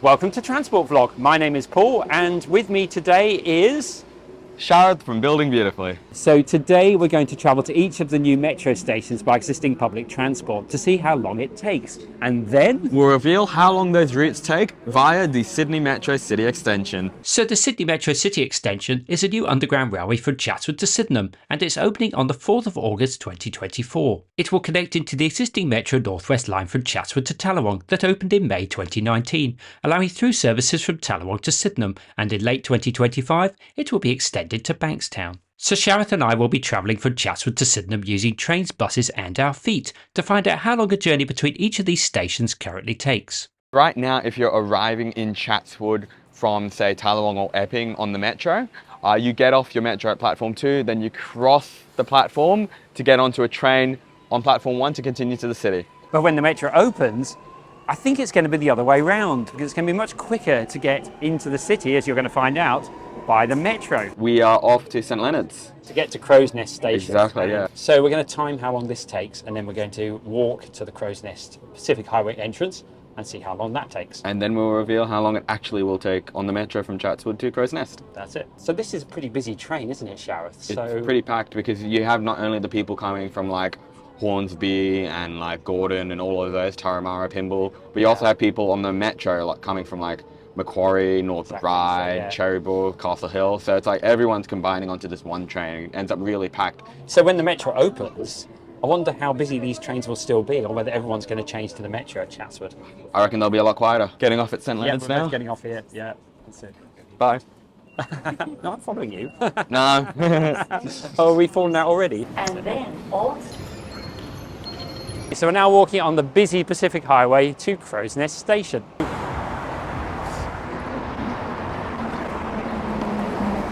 Welcome to Transport Vlog. My name is Paul and with me today is... Sharath from Building Beautifully. So today we're going to travel to each of the new metro stations by existing public transport to see how long it takes. And then We'll reveal how long those routes take via the Sydney Metro City Extension. So the Sydney Metro City Extension is a new underground railway from Chatswood to Sydenham, and it's opening on the 4th of August 2024. It will connect into the existing Metro North West line from Chatswood to Tallawong that opened in May 2019, allowing through services from Tallawong to Sydenham, and in late 2025 it will be extended to Bankstown. So Sharath and I will be travelling from Chatswood to Sydenham using trains, buses and our feet to find out how long a journey between each of these stations currently takes. Right now, if you're arriving in Chatswood from, say, Tallawong or Epping on the Metro, you get off your Metro at platform 2, then you cross the platform to get onto a train on platform 1 to continue to the city. but when the metro opens, I think it's going to be the other way round because it's going to be much quicker to get into the city, as you're going to find out, by the metro. We are off to St Leonard's. To get to Crow's Nest Station. Exactly, yeah. So we're going to time how long this takes and then we're going to walk to the Crow's Nest Pacific Highway entrance and see how long that takes. And then we'll reveal how long it actually will take on the Metro from Chatswood to Crow's Nest. That's it. So this is a pretty busy train, isn't it, Sharath? It's pretty packed because you have not only the people coming from like Hornsby and like Gordon and all of those, Turramurra, Pymble, but you also have people on the Metro like coming from like Macquarie, North Ryde, Cherrybrook, Castle Hill. So it's like everyone's combining onto this one train. It ends up really packed. So when the metro opens, I wonder how busy these trains will still be or whether everyone's going to change to the metro at Chatswood. I reckon they'll be a lot quieter. Getting off at St Leonard's we're now. both getting off here. Yeah, that's it. Bye. No, I'm following you. No. Oh, are we falling out already? And then all. So we're now walking on the busy Pacific Highway to Crow's Nest Station.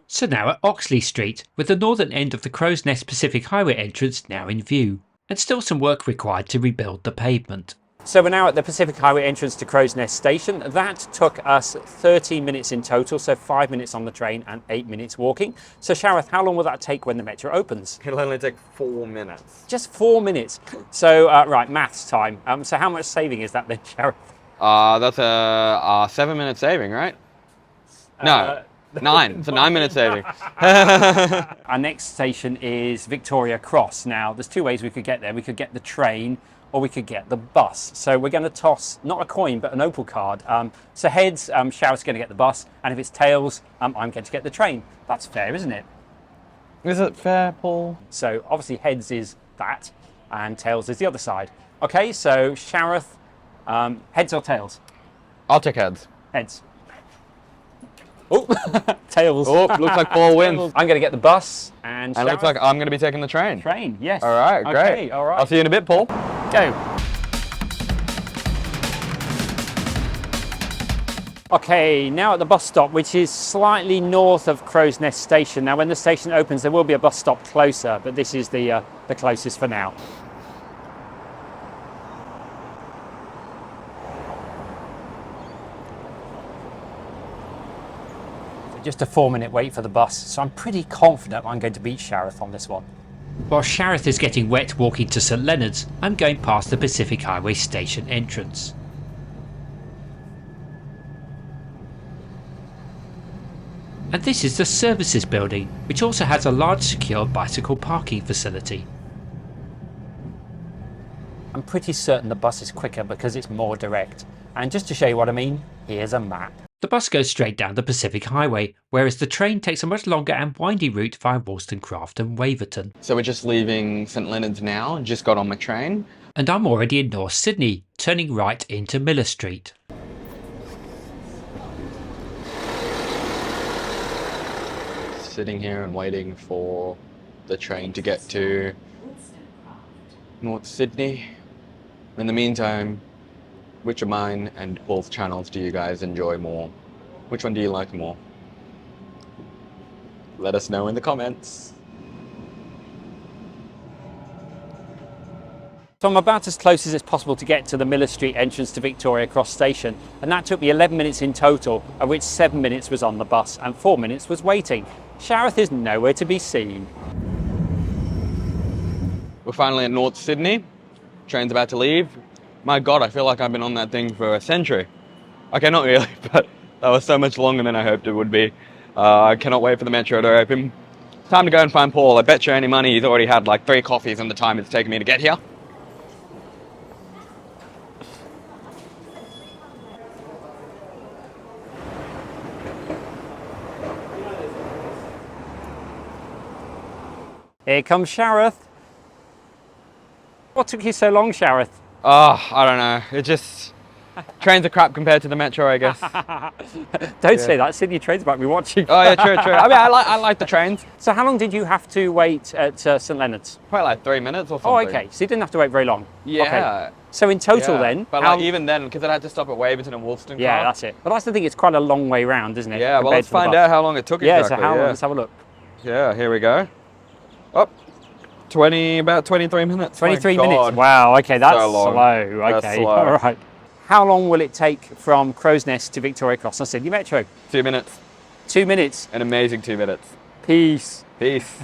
So now at Oxley Street, with the northern end of the Crow's Nest Pacific Highway entrance now in view, and still some work required to rebuild the pavement. So we're now at the Pacific Highway entrance to Crow's Nest Station. That took us 13 minutes in total, so 5 minutes on the train and 8 minutes walking. So Sharath, how long will that take when the metro opens? It'll only take 4 minutes. Just 4 minutes. So, right, maths time. So how much saving is that then, Sharath? That's a 7-minute saving, right? No. 9. It's a 9-minute saving. Our next station is Victoria Cross. Now, there's two ways we could get there. We could get the train or we could get the bus. So we're going to toss, not a coin, but an opal card. So heads, Sharath's going to get the bus, and if it's tails, I'm going to get the train. That's fair, isn't it? Is it fair, Paul? So obviously heads is that, and tails is the other side. Okay, so Sharath, heads or tails? I'll take heads. Heads. Oh, tails. Oh, looks like Paul wins. I'm going to get the bus, and And it looks like I'm going to be taking the train. train. Yes. All right, great. Okay, all right. I'll see you in a bit, Paul. Go. Okay, now at the bus stop, which is slightly north of Crow's Nest Station. Now, when the station opens, there will be a bus stop closer, but this is the closest for now. Just a 4-minute wait for the bus, so I'm pretty confident I'm going to beat Sharath on this one. While Sharath is getting wet walking to St Leonard's, I'm going past the Pacific Highway station entrance. And this is the services building, which also has a large secure bicycle parking facility. I'm pretty certain the bus is quicker because it's more direct. And just to show you what I mean, here's a map. The bus goes straight down the Pacific Highway, whereas the train takes a much longer and windy route via Wollstonecraft and Waverton. So we're just leaving St Leonard's now, just got on my train. And I'm already in North Sydney, turning right into Miller Street. Sitting here and waiting for the train to get to North Sydney. In the meantime, which of mine and Paul's channels do you guys enjoy more? Which one do you like more? Let us know in the comments. So I'm about as close as it's possible to get to the Miller Street entrance to Victoria Cross Station, and that took me 11 minutes in total, of which 7 minutes was on the bus and 4 minutes was waiting. Sharath is nowhere to be seen. We're finally at North Sydney. Train's about to leave. My God, I feel like I've been on that thing for a century. Okay, not really, but that was so much longer than I hoped it would be. I cannot wait for the metro to open. Time to go and find Paul. I bet you any money he's already had like 3 coffees in the time it's taken me to get here. Here comes Sharath. What took you so long, Sharath? Oh, I don't know. It just... Trains are crap compared to the metro, I guess. Don't say that. Sydney trains might be watching. Oh yeah, true. I mean, I like the trains. So how long did you have to wait at St Leonard's? Probably like 3 minutes or something. Oh, okay. So you didn't have to wait very long. Yeah. Okay. So in total then... But like even then, because I had to stop at Waverton and Wolston. Yeah, that's it. But that's the thing, it's quite a long way round, isn't it? Yeah, well, let's find out how long it took exactly. Yeah, so how long? Let's have a look. Yeah, here we go. Up. 23 minutes. 23 minutes. Wow, okay, that's so long. slow. Okay, that's slow. All right. How long will it take from Crow's Nest to Victoria Cross on Sydney Metro? 2 minutes. 2 minutes. An amazing 2 minutes. Peace. Peace.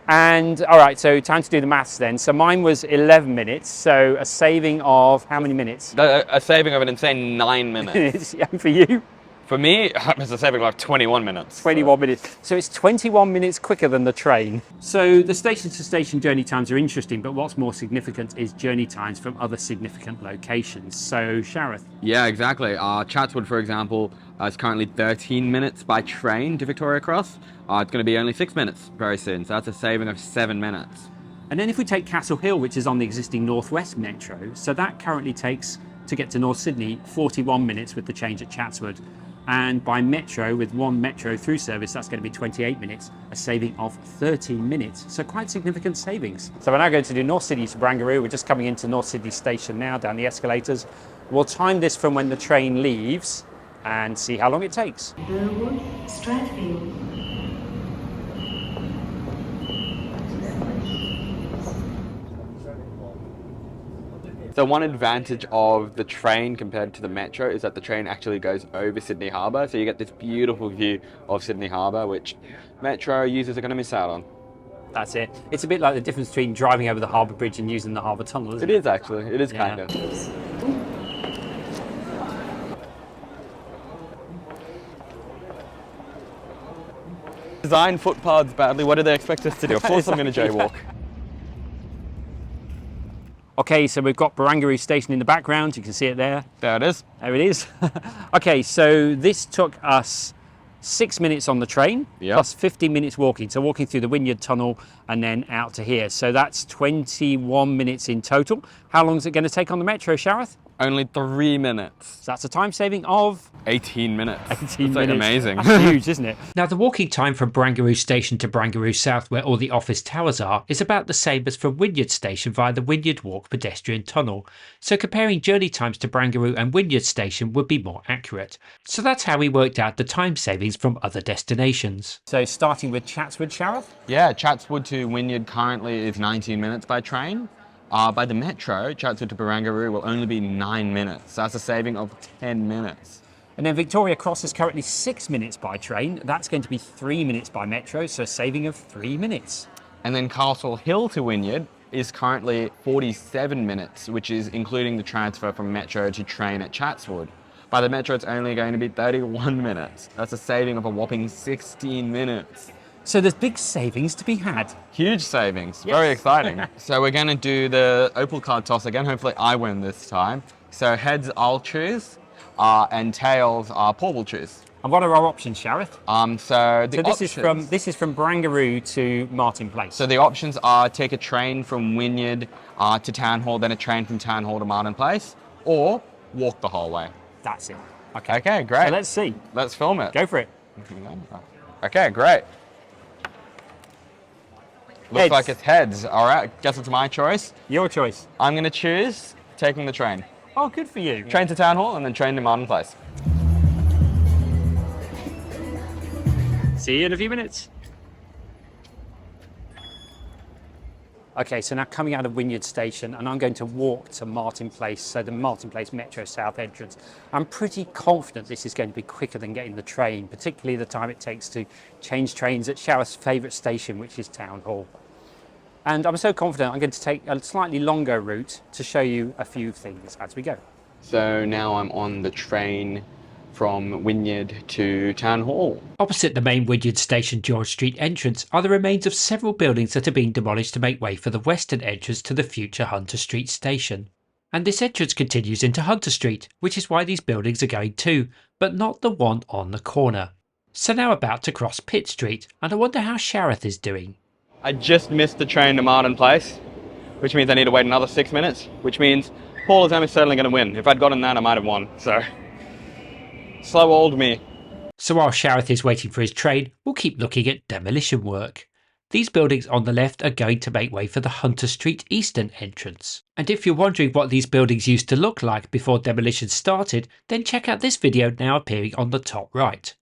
And all right, so time to do the maths then. So mine was 11 minutes, so a saving of how many minutes? A saving of an insane 9 minutes. Yeah, for you? For me, it's a saving of like 21 minutes. 21 minutes. So it's 21 minutes quicker than the train. So the station to station journey times are interesting, but what's more significant is journey times from other significant locations. So Sharath. Yeah, exactly. Chatswood, for example, is currently 13 minutes by train to Victoria Cross. It's going to be only 6 minutes very soon, so that's a saving of 7 minutes. And then if we take Castle Hill, which is on the existing Northwest Metro, so that currently takes, to get to North Sydney, 41 minutes with the change at Chatswood. And by metro, with one metro through service, that's going to be 28 minutes, a saving of 13 minutes. So quite significant savings. So we're now going to do North Sydney to Barangaroo. We're just coming into North Sydney Station now, down the escalators. We'll time this from when the train leaves and see how long it takes. Burwood, Strathfield. So one advantage of the train compared to the metro is that the train actually goes over Sydney Harbour, so you get this beautiful view of Sydney Harbour, which metro users are going to miss out on. That's it. It's a bit like the difference between driving over the Harbour Bridge and using the Harbour Tunnel, isn't it? It is actually. It is kind of. Design footpaths badly. What do they expect us to do? Of course I'm going to jaywalk. Okay, so we've got Barangaroo Station in the background. You can see it there. There it is. There it is. Okay, so this took us 6 minutes on the train, Yep. plus 15 minutes walking. So walking through the Wynyard Tunnel and then out to here. So that's 21 minutes in total. How long is it going to take on the metro, Sharath? Only 3 minutes. So that's a time saving of 18 minutes. 18 That's minutes. like amazing. That's huge, isn't it? Now, the walking time from Barangaroo Station to Barangaroo South, where all the office towers are, is about the same as from Wynyard Station via the Wynyard Walk pedestrian tunnel. So comparing journey times to Barangaroo and Wynyard Station would be more accurate. So that's how we worked out the time savings from other destinations. So starting with Chatswood, Sharath? Yeah, Chatswood to Wynyard currently is 19 minutes by train. By the metro, Chatswood to Barangaroo will only be 9 minutes. So that's a saving of 10 minutes. And then Victoria Cross is currently 6 minutes by train. That's going to be 3 minutes by metro, so a saving of 3 minutes. And then Castle Hill to Wynyard is currently 47 minutes, which is including the transfer from metro to train at Chatswood. By the metro, it's only going to be 31 minutes. That's a saving of a whopping 16 minutes. So there's big savings to be had. Huge savings, very exciting. So we're going to do the Opal card toss again. Hopefully I win this time. So heads I'll choose, and tails Paul will choose. And what are our options, Sharath? So this is from Barangaroo to Martin Place. So the options are take a train from Wynyard to Town Hall, then a train from Town Hall to Martin Place, or walk the whole way. That's it. Okay. Okay, great. So let's see. Let's film it. Go for it. Okay, great. Looks Heads. like it's heads. All right, guess it's my choice. Your choice. I'm going to choose taking the train. Oh, good for you. Train to Town Hall and then train to Martin Place. See you in a few minutes. Okay, so now coming out of Wynyard Station, and I'm going to walk to Martin Place, so the Martin Place Metro South entrance. I'm pretty confident this is going to be quicker than getting the train, particularly the time it takes to change trains at Sharath's favourite station, which is Town Hall. And I'm so confident I'm going to take a slightly longer route to show you a few things as we go. So now I'm on the train from Wynyard to Town Hall. Opposite the main Wynyard Station George Street entrance are the remains of several buildings that are being demolished to make way for the western entrance to the future Hunter Street station. And this entrance continues into Hunter Street, which is why these buildings are going too, but not the one on the corner. So now about to cross Pitt Street, and I wonder how Sharath is doing. I just missed the train to Martin Place, which means I need to wait another 6 minutes, which means Paul is almost certainly going to win. If I'd gotten that, I might have won, so slow old me. So while Sharath is waiting for his train, we'll keep looking at demolition work. These buildings on the left are going to make way for the Hunter Street eastern entrance. And if you're wondering what these buildings used to look like before demolition started, then check out this video now appearing on the top right.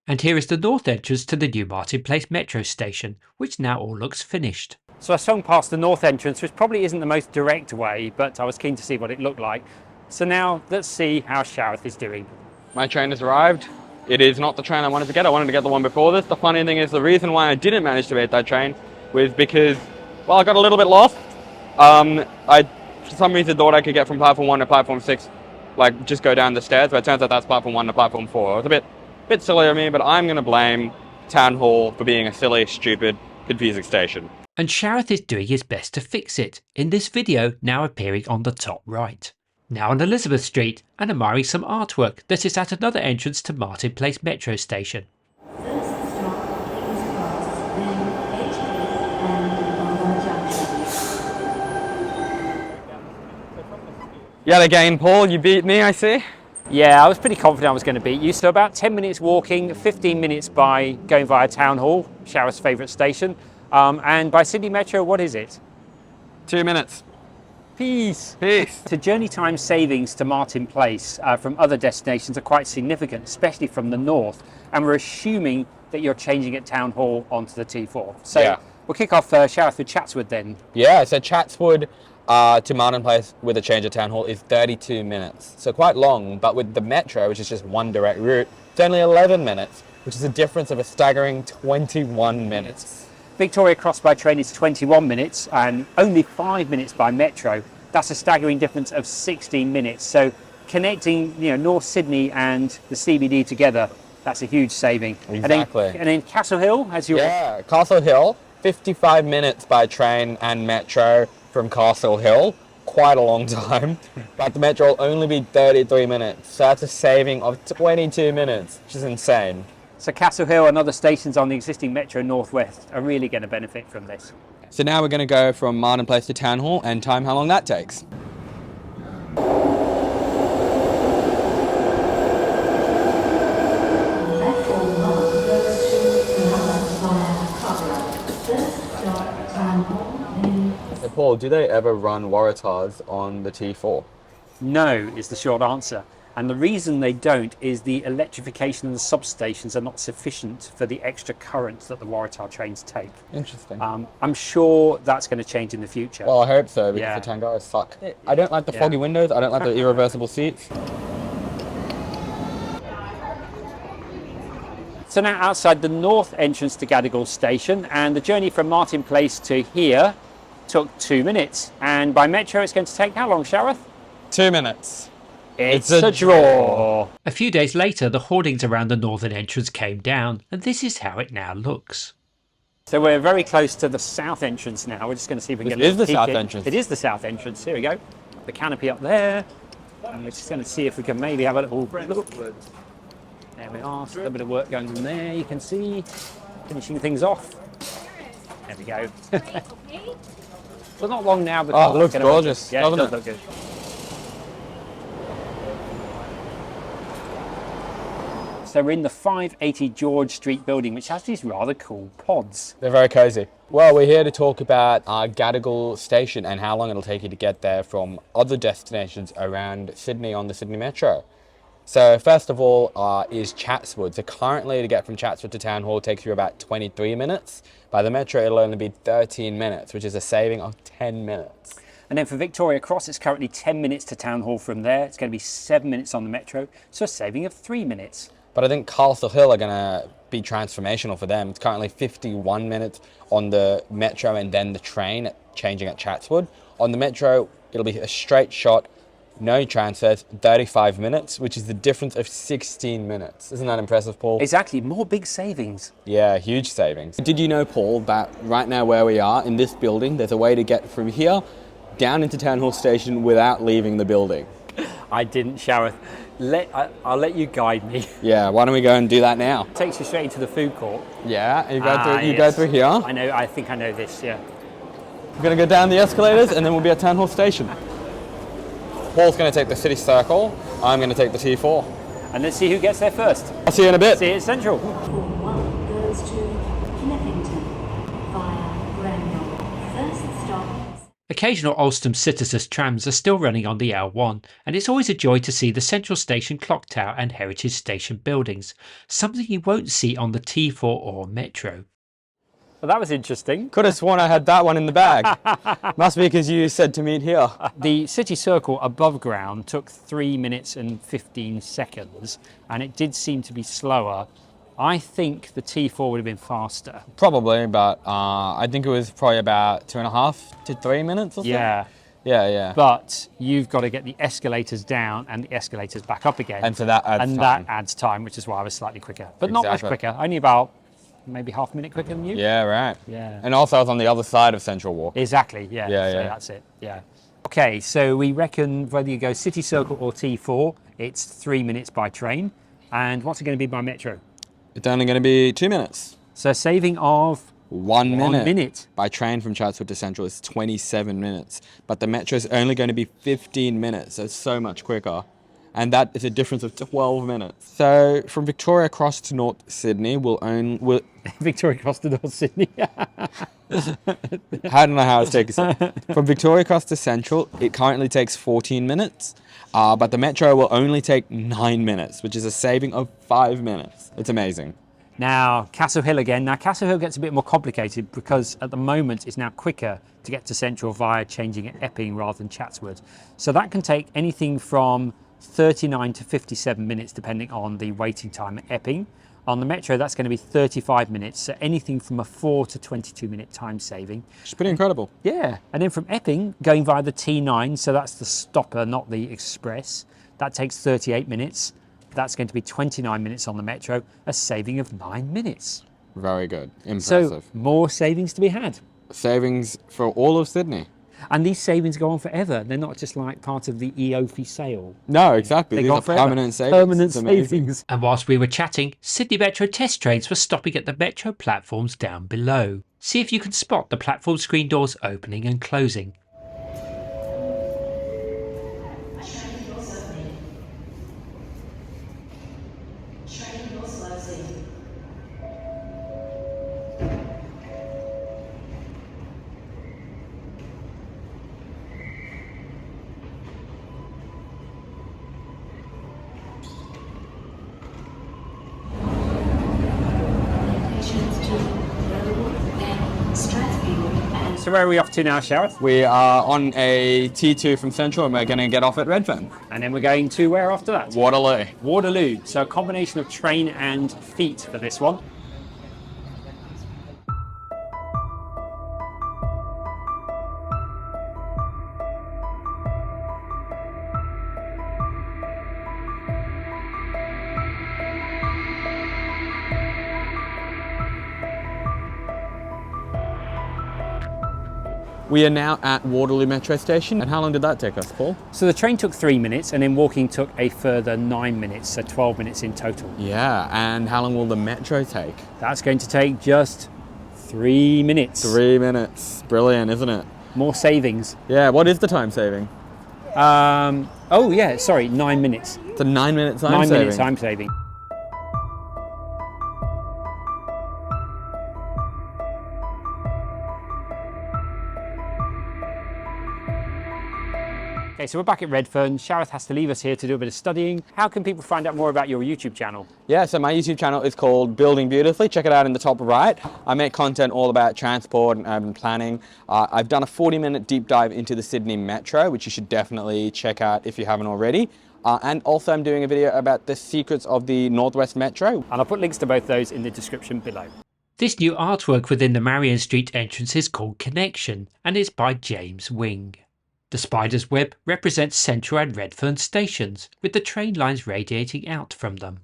And here is the north entrance to the new Martin Place metro station, which now all looks finished. So I swung past the north entrance, which probably isn't the most direct way, but I was keen to see what it looked like. So now let's see how Sharath is doing. My train has arrived. It is not the train I wanted to get. I wanted to get the one before this. The funny thing is, the reason why I didn't manage to beat that train was because, well, I got a little bit lost. I, for some reason, thought I could get from platform 1 to platform 6, like just go down the stairs, but it turns out that's platform 1 to platform 4. It was a bit silly of me, but I'm going to blame Town Hall for being a silly, stupid, confusing station. And Sharath is doing his best to fix it, in this video now appearing on the top right. Now on Elizabeth Street, and admiring some artwork that is at another entrance to Martin Place metro station. First stop, King's Cross, then H8 and Barangaroo Junction. Yet again, Paul, you beat me, I see. Yeah, I was pretty confident I was going to beat you. So about 10 minutes walking, 15 minutes by going via Town Hall, Sharath's favourite station. And by Sydney Metro, what is it? 2 minutes. Peace. Peace. So journey time savings to Martin Place from other destinations are quite significant, especially from the north. And we're assuming that you're changing at Town Hall onto the T4. So Yeah. we'll kick off Sharath with Chatswood then. Yeah, so Chatswood to Martin Place with a change at Town Hall is 32 minutes. So quite long, but with the metro, which is just one direct route, it's only 11 minutes, which is a difference of a staggering 21 minutes. Victoria Cross by train is 21 minutes and only 5 minutes by metro. That's a staggering difference of 16 minutes. So connecting, North Sydney and the CBD together, that's a huge saving. Exactly. And then Castle Hill has your... Yeah, Castle Hill, 55 minutes by train and metro from Castle Hill. Quite a long time, but the metro will only be 33 minutes. So that's a saving of 22 minutes, which is insane. So Castle Hill and other stations on the existing Metro Northwest are really going to benefit from this. So now we're going to go from Martin Place to Town Hall and time how long that takes. Platform 1 goes to Sharath via Waterloo. First stop, Town Hall, then Hey Paul, do they ever run Waratahs on the T4? No is the short answer. And the reason they don't is the electrification of the substations are not sufficient for the extra current that the Waratah trains take. Interesting. I'm sure that's going to change in the future. Well, I hope so, because Yeah. the Tangaras suck. I don't like the foggy windows, I don't like the irreversible seats. So now outside the north entrance to Gadigal Station, and the journey from Martin Place to here took 2 minutes. And by metro, it's going to take how long, Sharath? 2 minutes. It's a draw. A few days later, the hoardings around the northern entrance came down, and this is how it now looks. So we're very close to the south entrance now. We're just going to see if we can This get is the a peek south in. entrance. It is the south entrance. Here we go. The canopy up there. And we're just going to see if we can maybe have a little look. There we are. So a little bit of work going on there. You can see finishing things off. There we go. Well, not long now. But Oh, it looks gorgeous, Yeah, it doesn't does it? look good. So we're in the 580 George Street building, which has these rather cool pods. They're very cozy. Well, we're here to talk about Gadigal Station and how long it'll take you to get there from other destinations around Sydney on the Sydney Metro. So first of all is Chatswood. So currently to get from Chatswood to Town Hall takes you about 23 minutes. By the Metro it'll only be 13 minutes, which is a saving of 10 minutes. And then for Victoria Cross, it's currently 10 minutes to Town Hall from there. It's going to be 7 minutes on the Metro, so a saving of 3 minutes. But I think Castle Hill are going to be transformational for them. It's currently 51 minutes on the Metro and then the train changing at Chatswood. On the Metro, it'll be a straight shot, no transfers, 35 minutes, which is the difference of 16 minutes. Isn't that impressive, Paul? Exactly, more big savings. Yeah, huge savings. Did you know, Paul, that right now where we are in this building, there's a way to get from here down into Town Hall Station without leaving the building? I didn't, Sharath. I'll let you guide me. Yeah, why don't we go and do that now? Takes you straight into the food court. Yeah, you go Yes. go through here. I think I know this, yeah. We're going to go down the escalators and then we'll be at Town Hall Station. Paul's going to take the City Circle. I'm going to take the T4. And let's see who gets there first. I'll see you in a bit. See you at Central. One goes to Kennington via Barangaroo. First stop. Occasional Alstom Citysus trams are still running on the L1, and it's always a joy to see the Central Station clock tower and Heritage Station buildings, something you won't see on the T4 or Metro. Well, that was interesting. Could have sworn I had that one in the bag. Must be because you said to meet here. The City Circle above ground took 3 minutes and 15 seconds, and it did seem to be slower. I think the T4 would have been faster. Probably, but I think it was probably about 2.5 to 3 minutes or so. Yeah. Yeah. But you've got to get the escalators down and the escalators back up again. And so that adds and time. that adds time, which is why I was slightly quicker. But not much Exactly. quicker, only about maybe half a minute quicker than you. Yeah, right. Yeah. And also I was on the other side of Central Walk. Exactly, yeah. Yeah, So yeah. that's it, yeah. Okay, so we reckon whether you go City Circle or T4, it's 3 minutes by train. And what's it going to be by Metro? It's only going to be 2 minutes. So a saving of 1 minute. 1 minute. By train from Chatswood to Central is 27 minutes. But the Metro is only going to be 15 minutes, so it's so much quicker. And that is a difference of 12 minutes. So from Victoria Cross to North Sydney, we'll Victoria Cross to North Sydney. I don't know how it's taken. From Victoria Cross to Central, it currently takes 14 minutes, but the Metro will only take 9 minutes, which is a saving of 5 minutes. It's amazing. Now, Castle Hill again. Now, Castle Hill gets a bit more complicated because at the moment it's now quicker to get to Central via changing at Epping rather than Chatswood. So that can take anything from 39 to 57 minutes depending on the waiting time at Epping. On the Metro, that's going to be 35 minutes, so anything from a 4 to 22 minute time saving. It's pretty incredible. Yeah, and then from Epping, going via the T9, so that's the stopper, not the express, that takes 38 minutes. That's going to be 29 minutes on the Metro, a saving of 9 minutes. Very good. Impressive. So more savings to be had. Savings for all of Sydney. And these savings go on forever. They're not just like part of the EOFI sale. No, exactly. They These go are on forever. permanent savings. Permanent It's amazing. savings. And whilst we were chatting, Sydney Metro test trains were stopping at the Metro platforms down below. See if you can spot the platform screen doors opening and closing. So where are we off to now, Sharath? We are on a T2 from Central and we're going to get off at Redfern. And then we're going to where after that? Waterloo. Waterloo. So a combination of train and feet for this one. We are now at Waterloo Metro Station. And how long did that take us, Paul? So the train took 3 minutes and then walking took a further 9 minutes, so 12 minutes in total. Yeah, and how long will the Metro take? That's going to take just 3 minutes. 3 minutes. Brilliant, isn't it? More savings. Yeah, what is the time saving? 9 minutes. It's a 9 minute time 9 saving. minutes time saving. Okay, so we're back at Redfern. Sharath has to leave us here to do a bit of studying. How can people find out more about your YouTube channel? Yeah, so my YouTube channel is called Building Beautifully. Check it out in the top right. I make content all about transport and urban planning. I've done a 40-minute deep dive into the Sydney Metro, which you should definitely check out if you haven't already. And also I'm doing a video about the secrets of the Northwest Metro. And I'll put links to both those in the description below. This new artwork within the Marion Street entrance is called Connection and it's by James Wing. The spider's web represents Central and Redfern stations, with the train lines radiating out from them.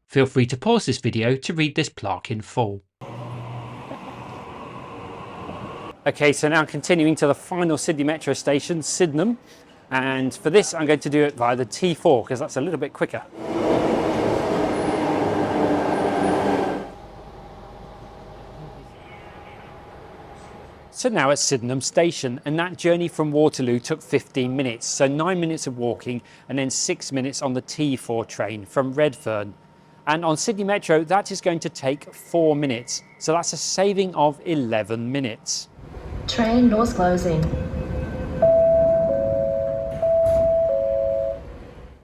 Feel free to pause this video to read this plaque in full. Okay, so now continuing to the final Sydney Metro station, Sydenham. And for this, I'm going to do it via the T4 because that's a little bit quicker. So now at Sydenham Station, and that journey from Waterloo took 15 minutes. So 9 minutes of walking and then 6 minutes on the T4 train from Redfern. And on Sydney Metro, that is going to take 4 minutes. So that's a saving of 11 minutes. Train doors closing.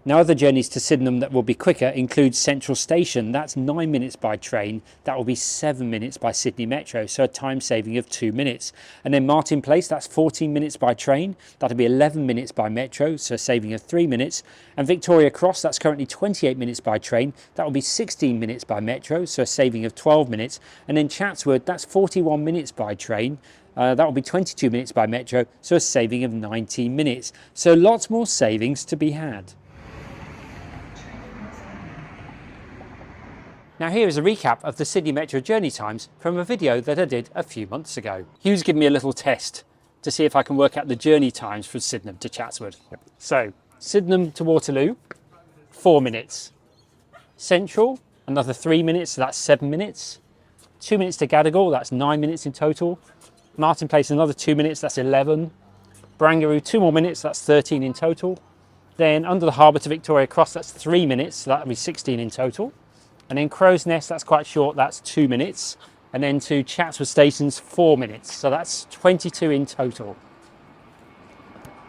Now other journeys to Sydenham that will be quicker include Central Station, that's 9 minutes by train, that will be 7 minutes by Sydney Metro, so a time saving of 2 minutes. And then Martin Place, that's 14 minutes by train, that'll be 11 minutes by Metro, so a saving of 3 minutes. And Victoria Cross, that's currently 28 minutes by train, that will be 16 minutes by Metro, so a saving of 12 minutes. And then Chatswood, that's 41 minutes by train, that will be 22 minutes by Metro, so a saving of 19 minutes. So lots more savings to be had. Now here is a recap of the Sydney Metro journey times from a video that I did a few months ago. Hugh's given me a little test to see if I can work out the journey times from Sydenham to Chatswood. So Sydenham to Waterloo, 4 minutes. Central, another 3 minutes, so that's 7 minutes. 2 minutes to Gadigal, that's 9 minutes in total. Martin Place, another 2 minutes, that's 11. Barangaroo, 2 more minutes, that's 13 in total. Then under the harbour to Victoria Cross, that's 3 minutes, so that'll be 16 in total. And then Crow's Nest, that's quite short, that's 2 minutes. And then to Chatswood Station's 4 minutes, so that's 22 in total.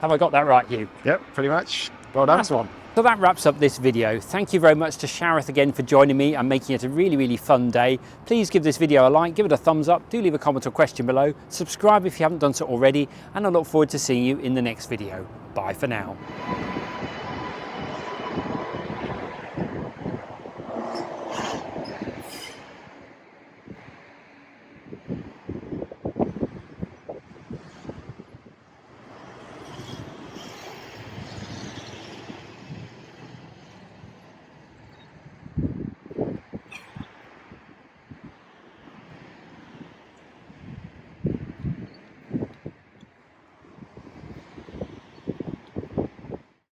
Have I got that right, Hugh? Yep, pretty much. Well done. That's one. So that wraps up this video. Thank you very much to Sharath again for joining me and making it a really, really fun day. Please give this video a like, give it a thumbs up, do leave a comment or question below, subscribe if you haven't done so already, and I look forward to seeing you in the next video. Bye for now.